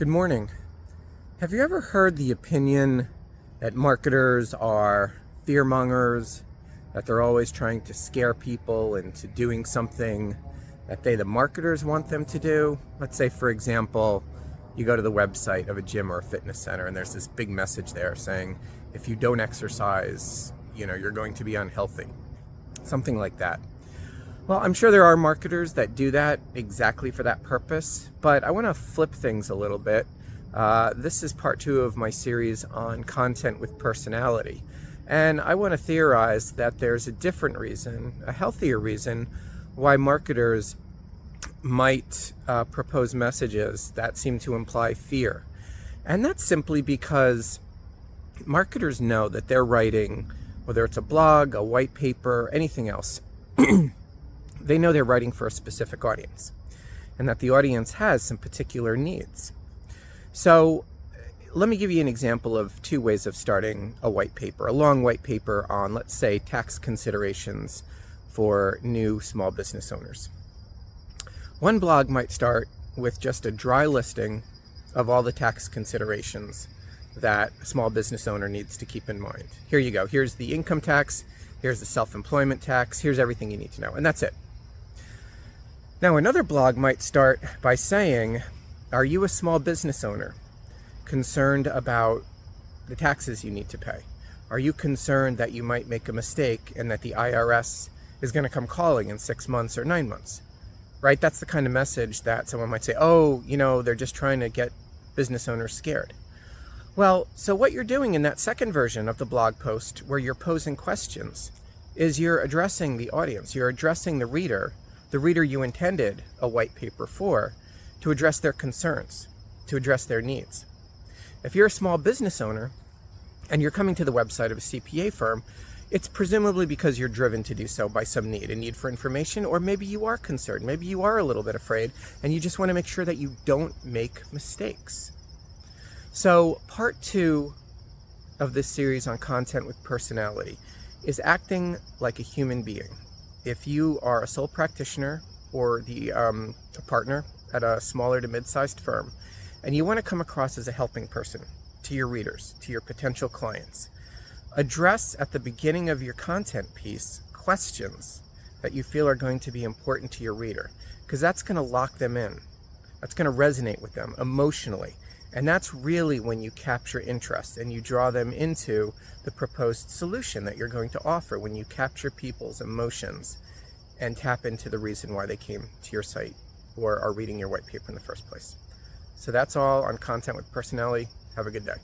Good morning. Have you ever heard the opinion that marketers are fearmongers, that they're always trying to scare people into doing something that the marketers want them to do? Let's say, for example, you go to the website of a gym or a fitness center and there's this big message there saying, if you don't exercise, you're going to be unhealthy. Something like that. Well, I'm sure there are marketers that do that exactly for that purpose, but I want to flip things a little bit. This is part 2 of my series on content with personality. And I want to theorize that there's a different reason, a healthier reason, why marketers might propose messages that seem to imply fear. And that's simply because marketers know that they're writing, whether it's a blog, a white paper, anything else, they know they're writing for a specific audience and that the audience has some particular needs. So let me give you an example of 2 ways of starting a white paper, a long white paper on, let's say, tax considerations for new small business owners. One blog might start with just a dry listing of all the tax considerations that a small business owner needs to keep in mind. Here you go. Here's the income tax. Here's the self-employment tax. Here's everything you need to know. And that's it. Now, another blog might start by saying, are you a small business owner concerned about the taxes you need to pay? Are you concerned that you might make a mistake and that the IRS is going to come calling in 6 months or 9 months? Right? That's the kind of message that someone might say, oh, they're just trying to get business owners scared. Well, so what you're doing in that second version of the blog post where you're posing questions is you're addressing the audience. You're addressing the reader you intended a white paper for, to address their concerns, to address their needs. If you're a small business owner and you're coming to the website of a CPA firm, it's presumably because you're driven to do so by some need, a need for information, or maybe you are concerned, maybe you are a little bit afraid, and you just want to make sure that you don't make mistakes. So part 2 of this series on content with personality is acting like a human being. If you are a sole practitioner or a partner at a smaller to mid-sized firm, and you want to come across as a helping person to your readers, to your potential clients, address at the beginning of your content piece questions that you feel are going to be important to your reader, because that's going to lock them in. That's going to resonate with them emotionally. And that's really when you capture interest and you draw them into the proposed solution that you're going to offer, when you capture people's emotions and tap into the reason why they came to your site or are reading your white paper in the first place. So that's all on content with personality. Have a good day.